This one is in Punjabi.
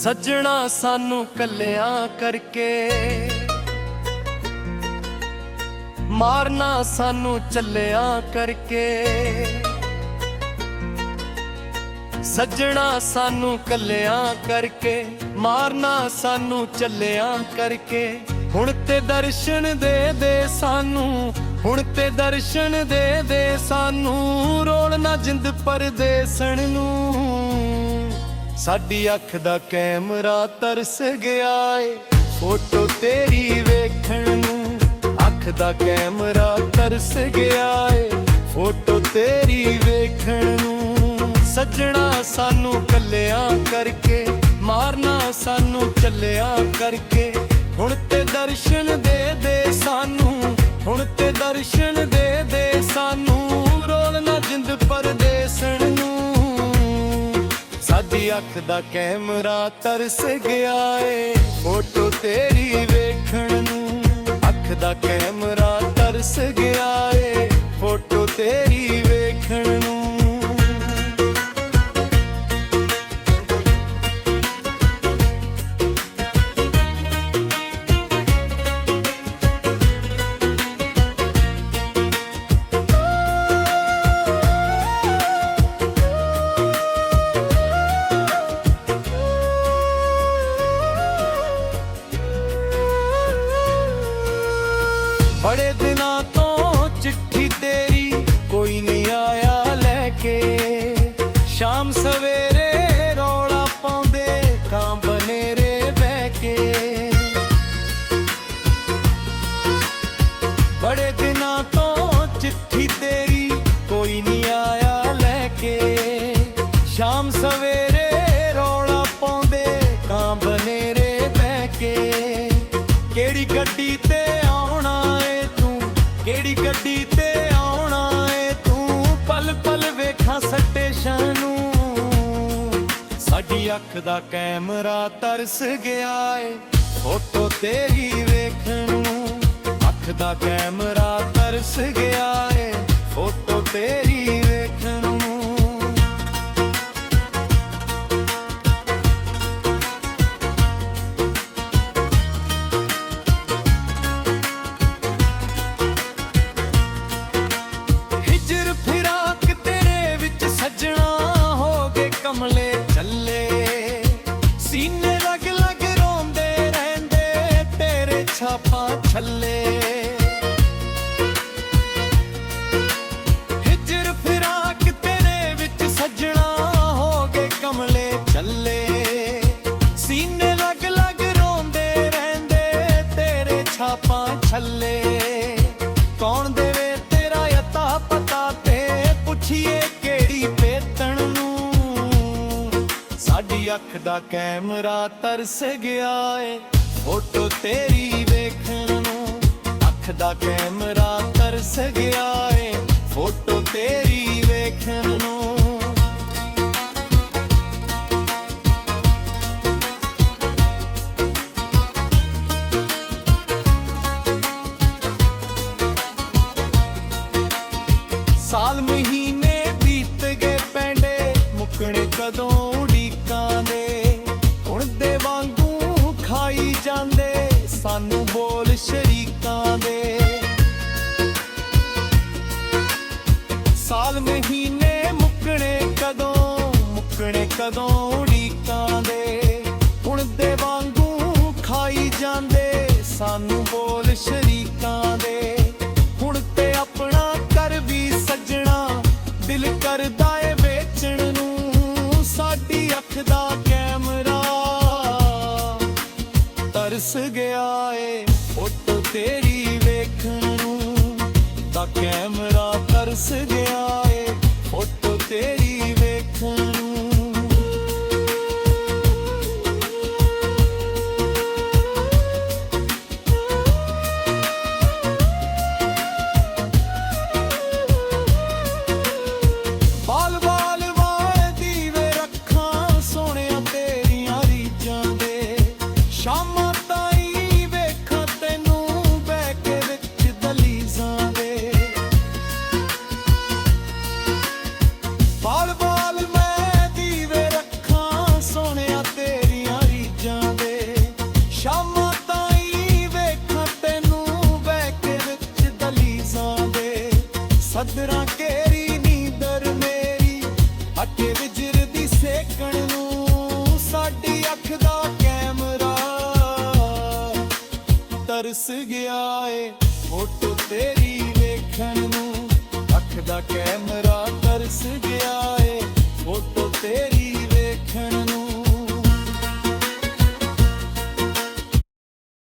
ਸੱਜਣਾ ਸਾਨੂੰ ਕੱਲਿਆਂ ਕਰਕੇ ਮਾਰਨਾ ਸਾਨੂੰ ਚੱਲਿਆਂ ਕਰਕੇ। ਸੱਜਣਾ ਸਾਨੂੰ ਕੱਲਿਆਂ ਕਰਕੇ ਮਾਰਨਾ ਸਾਨੂੰ ਚੱਲਿਆਂ ਕਰਕੇ। ਹੁਣ ਤੇ ਦਰਸ਼ਨ ਦੇ ਦੇ ਸਾਨੂੰ, ਹੁਣ ਤੇ ਦਰਸ਼ਨ ਦੇ ਦੇ ਸਾਨੂੰ, ਰੋਲ ਨਾ ਜਿੰਦ ਪਰਦੇਸਣ ਨੂੰ। ਸਾਡੀ ਅੱਖ ਦਾ ਕੈਮਰਾ ਤਰਸ ਗਿਆ ਏ ਫੋਟੋ ਤੇਰੀ ਵੇਖਣ ਨੂੰ। ਅੱਖ ਦਾ ਕੈਮਰਾ ਤਰਸ ਗਿਆ ਏ ਫੋਟੋ ਤੇਰੀ ਵੇਖਣ ਨੂੰ। ਸੱਜਣਾ ਸਾਨੂੰ ਕੱਲਿਆਂ ਕਰਕੇ ਮਾਰਨਾ ਸਾਨੂੰ ਚੱਲਿਆਂ ਕਰਕੇ। ਹੁਣ ਤੇ ਦਰਸ਼ਨ ਦੇ ਦੇ ਸਾਨੂੰ, ਹੁਣ ਤੇ ਦਰਸ਼ਨ ਦੇ ਦੇ ਸਾਨੂੰ, ਰੋਲ ਨਾ ਜਿੰਦ ਪਰਦੇਸਣ ਨੂੰ। ਸਾਡੀ ਅੱਖ ਦਾ ਕੈਮਰਾ ਤਰਸ ਗਿਆ ਏ ਫੋਟੋ ਤੇਰੀ ਵੇਖਣ ਨੂੰ। ਅੱਖ ਦਾ ਕੈਮਰਾ ਤਰਸ ਗਿਆ ਏ ਫੋਟੋ ਤੇਰੀ ਵੇਖਣ ਨੂੰ। ਬੜੇ ਦਿਨਾਂ ਤੋਂ ਚਿੱਠੀ ਤੇਰੀ ਕੋਈ ਨਹੀਂ ਆਇਆ ਲੈ ਕੇ। ਸ਼ਾਮ ਸਵੇਰੇ ਰੌਲਾ ਪਾਉਂਦੇ ਕਾਂ ਬਨੇਰੇ ਬਹਿ ਕੇ। ਬੜੇ ਦਿਨਾਂ ਤੋਂ ਚਿੱਠੀ ਤੇਰੀ ਕੋਈ ਨਹੀਂ ਆਇਆ ਲੈ ਕੇ। ਸ਼ਾਮ ਸਵੇਰੇ ਰੌਲਾ ਪਾਉਂਦੇ ਕਾਂ ਬਨੇਰੇ ਬਹਿ ਕੇ। ਕਿਹੜੀ ਗੱਡੀ ਤੇ ਕਿਹੜੀ ਗੱਡੀ ਤੇ ਆਉਣਾ ਏ ਤੂੰ, ਪਲ ਪਲ ਵੇਖਾਂ ਸਟੇਸ਼ਨ ਨੂੰ। ਸਾਡੀ ਅੱਖ ਦਾ ਕੈਮਰਾ ਤਰਸ ਗਿਆ ਏ ਫੋਟੋ ਤੇਰੀ ਵੇਖਣ ਨੂੰ। ਅੱਖ ਦਾ ਕੈਮਰਾ ਤਰਸ ਗਿਆ ਏ ਫੋਟੋ ਤੇਰੀ ਵੇਖਣ ਨੂੰ। ਕਮਲੇ ਚੱਲੇ ਸੀਨੇ ਲੱਗ ਲੱਗ ਰੋਂਦੇ ਰਹਿੰਦੇ ਤੇਰੇ ਛਾਪਾਂ ਛੱਲੇ। ਹਿਜਰ ਫਿਰਾਕ ਤੇਰੇ ਵਿੱਚ ਸੱਜਣਾ ਹੋ ਗਏ ਕਮਲੇ ਚੱਲੇ। ਸੀਨੇ ਲੱਗ ਲੱਗ ਰੋਂਦੇ ਰਹਿੰਦੇ ਤੇਰੇ ਛਾਪਾਂ ਛੱਲੇ। ਕੌਣ ਦੇਵੇ ਤੇਰਾ ਅਤਾ ਪਤਾ ਤੇ ਪੁੱਛੀਏ ਕਿਹੜੀ ਪੇਤਣ ਨੂੰ। ਸਾਡੀ ਅੱਖ ਦਾ ਕੈਮਰਾ ਤਰਸ ਗਿਆ ਏ ਫੋਟੋ ਤੇਰੀ ਵੇਖਣ ਨੂੰ। ਅੱਖ ਦਾ ਕੈਮਰਾ ਤਰਸ ਗਿਆ ਏ ਫੋਟੋ ਤੇਰੀ ਵੇਖਣ ਨੂੰ। ਸਾਲ ਮਹੀਨੇ ਬੀਤ ਗਏ ਪੈਂਡੇ ਮੁੱਕਣੇ ਕਦੋਂ ਉਡੀਕਾਂ ਦੇ। ਹੁਣ ਦੇ ਵਾਂਗੂ ਖਾਈ ਜਾਂਦੇ ਸਾਨੂੰ ਬੋਲ ਸ਼ਰੀਕਾਂ ਦੇ। ਸਾਲ ਮਹੀਨੇ ਮੁੱਕਣੇ ਕਦੋਂ ਉਡੀਕਾਂ ਦੇ। ਹੁਣ ਦੇ ਵਾਂਗੂ ਖਾਈ ਜਾਂਦੇ ਸਾਨੂੰ ਬੋਲ ਸ਼ਰੀਕਾਂ ਦੇ। ਹੁਣ ਤੇ ਆਪਣਾ ਕਰ ਵੀ ਸੱਜਣਾ ਦਿਲ ਕਰਦਾ ਏ ਵੇਚਣ ਨੂੰ। ਸਾਡੀ ਅੱਖ ਦਾ ਕੈਮਰਾ ਤਰਸ ਗਿਆ ਏ ਫੋਟੋ ਤੇਰੀ ਵੇਖਣ ਨੂੰ। ਦਾ ਕੈਮਰਾ ਤਰਸ ਗਿਆ ਏ ਫੋਟੋ ਤੇਰੀ ਵੇਖਣ ਨੂੰ। ਸ਼ਾਮਾਂ ਤਾਈਂ ਵੇਖਾਂ ਤੈਨੂੰ ਬਹਿ ਕੇ ਵਿੱਚ ਦਲੀਜ਼ਾਂ ਦੇ। ਬਾਲ ਬਾਲ ਮੈਂ ਦੀ ਗਿਆ ਏ ਫੋਟੋ ਤੇਰੀ ਵੇਖਣ ਨੂੰ ਅੱਖ ਦਾ ਕੈਮਰਾ ਤਰਸ ਗਿਆ ਏ ਫੋਟੋ ਤੇਰੀ